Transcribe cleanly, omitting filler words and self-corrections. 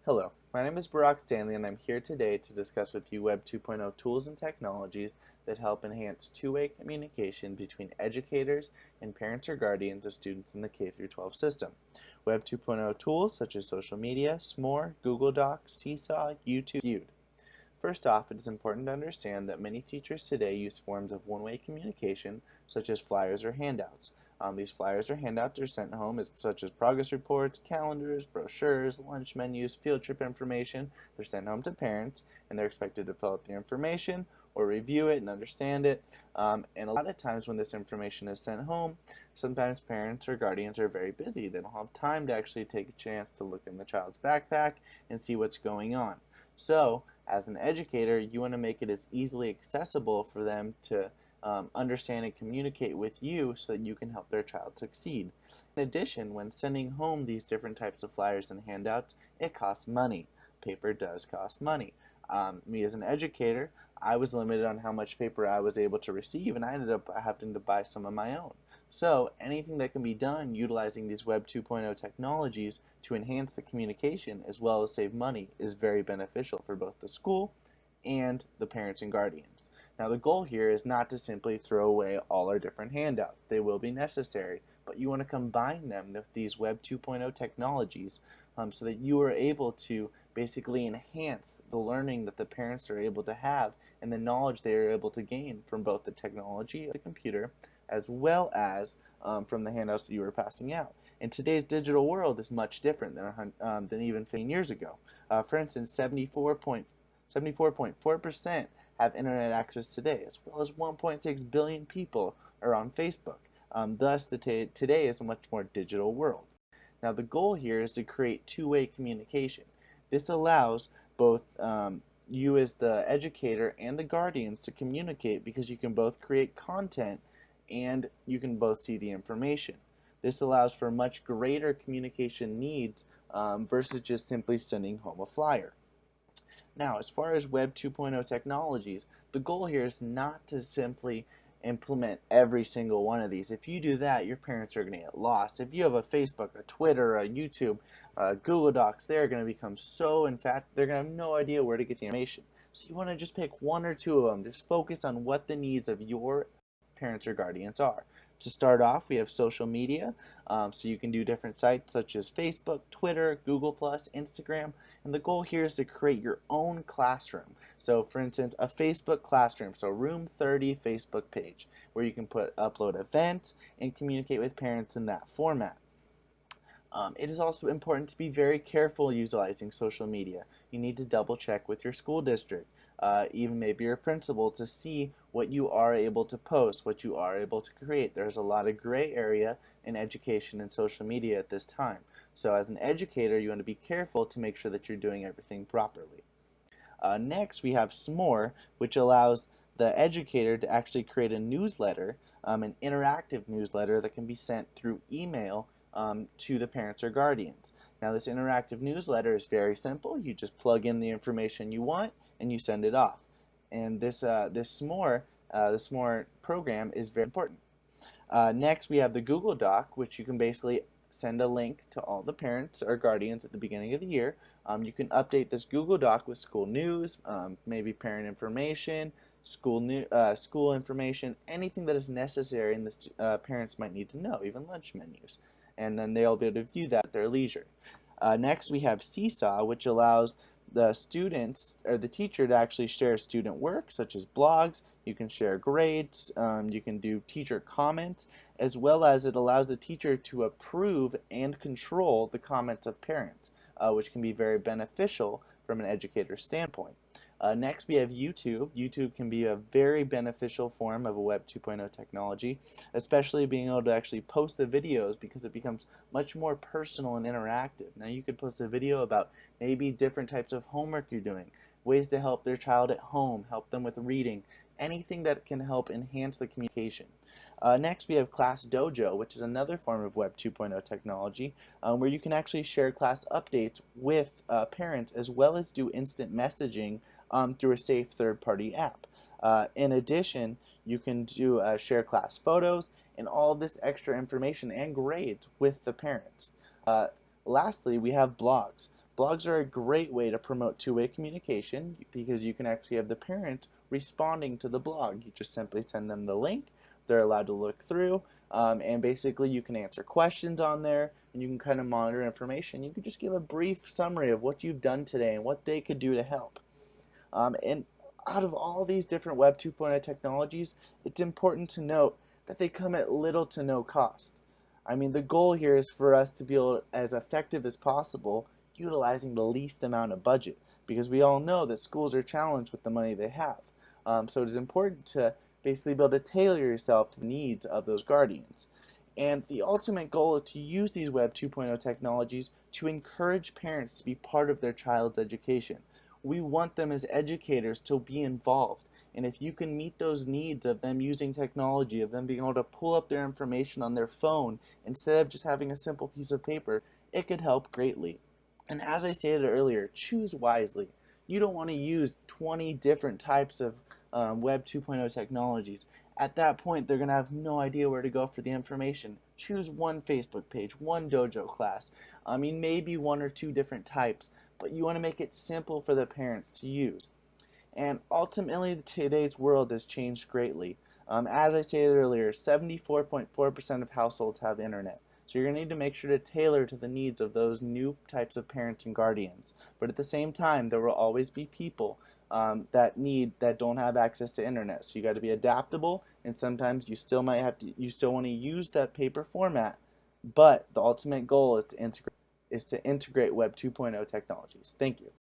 Hello, my name is Barack Stanley and I'm here today to discuss with you Web 2.0 tools and technologies that help enhance two-way communication between educators and parents or guardians of students in the K-12 system. Web 2.0 tools such as social media, S'more, Google Docs, Seesaw, YouTube, Viewed. First off, it is important to understand that many teachers today use forms of one-way communication, such as flyers or handouts. These flyers or handouts are sent home such as progress reports, calendars, brochures, lunch menus, field trip information. They're sent home to parents, and they're expected to fill out the information or review it and understand it. And a lot of times when this information is sent home, sometimes parents or guardians are very busy. They don't have time to actually take a chance to look in the child's backpack and see what's going on. So, as an educator, you want to make it as easily accessible for them to understand and communicate with you so that you can help their child succeed. In addition, when sending home these different types of flyers and handouts, it costs money. Paper does cost money. Me as an educator, I was limited on how much paper I was able to receive, and I ended up having to buy some of my own. So anything that can be done utilizing these Web 2.0 technologies to enhance the communication as well as save money is very beneficial for both the school and the parents and guardians. Now the goal here is not to simply throw away all our different handouts. They will be necessary, but you want to combine them with these Web 2.0 technologies so that you are able to basically enhance the learning that the parents are able to have and the knowledge they are able to gain from both the technology of the computer as well as from the handouts that you were passing out. And today's digital world is much different than even 15 years ago. For instance, 74.4% have internet access today, as well as 1.6 billion people are on Facebook. Thus, today is a much more digital world. Now, the goal here is to create two-way communication. This allows both you as the educator and the guardians to communicate because you can both create content and you can both see the information. This allows for much greater communication needs versus just simply sending home a flyer. Now, as far as Web 2.0 technologies, the goal here is not to simply implement every single one of these. If you do that, your parents are going to get lost. If you have a Facebook, a Twitter, a YouTube, Google Docs, they're going to become so, in fact, they're going to have no idea where to get the information. So you want to just pick one or two of them. Just focus on what the needs of your parents or guardians are. To start off, we have social media, so you can do different sites such as Facebook, Twitter, Google+, Instagram, and the goal here is to create your own classroom. So for instance, a Facebook classroom, so Room 30 Facebook page, where you can upload events and communicate with parents in that format. It is also important to be very careful utilizing social media. You need to double check with your school district, even maybe your principal, to see what you are able to post, what you are able to create. There's a lot of gray area in education and social media at this time. So as an educator, you want to be careful to make sure that you're doing everything properly. Next, we have S'more, which allows the educator to actually create a newsletter, an interactive newsletter that can be sent through email to the parents or guardians. Now this interactive newsletter is very simple. You just plug in the information you want and you send it off. And this S'more program is very important. Next we have the Google Doc, which you can basically send a link to all the parents or guardians at the beginning of the year. You can update this Google Doc with school news, maybe parent information, school information, anything that is necessary and the parents might need to know, even lunch menus. And then they'll be able to view that at their leisure. Next we have Seesaw, which allows the students or the teacher to actually share student work such as blogs. You can share grades, you can do teacher comments, as well as it allows the teacher to approve and control the comments of parents, which can be very beneficial from an educator's standpoint. Next we have YouTube. YouTube can be a very beneficial form of a Web 2.0 technology, especially being able to actually post the videos because it becomes much more personal and interactive. Now you could post a video about maybe different types of homework you're doing, ways to help their child at home, help them with reading, anything that can help enhance the communication. Next we have Class Dojo, which is another form of Web 2.0 technology where you can actually share class updates with parents as well as do instant messaging through a safe third-party app. In addition, you can do share class photos and all this extra information and grades with the parents. Lastly, we have blogs. Blogs are a great way to promote two-way communication because you can actually have the parent responding to the blog. You just simply send them the link, they're allowed to look through, and basically you can answer questions on there and you can kind of monitor information. You can just give a brief summary of what you've done today and what they could do to help. And out of all these different Web 2.0 technologies, it's important to note that they come at little to no cost. I mean, the goal here is for us to be as effective as possible utilizing the least amount of budget because we all know that schools are challenged with the money they have. So it is important to basically be able to tailor yourself to the needs of those guardians. And the ultimate goal is to use these Web 2.0 technologies to encourage parents to be part of their child's education. We want them as educators to be involved. And if you can meet those needs of them using technology, of them being able to pull up their information on their phone instead of just having a simple piece of paper, it could help greatly. And as I stated earlier, choose wisely. You don't want to use 20 different types of Web 2.0 technologies. At that point, they're going to have no idea where to go for the information. Choose one Facebook page, one dojo class. I mean, maybe one or two different types, but you want to make it simple for the parents to use. And ultimately, today's world has changed greatly. As I stated earlier, 74.4% of households have internet. So you're going to need to make sure to tailor to the needs of those new types of parents and guardians. But at the same time, there will always be people that don't have access to internet. So you got to be adaptable, and sometimes you still want to use that paper format. But the ultimate goal is to integrate Web 2.0 technologies. Thank you.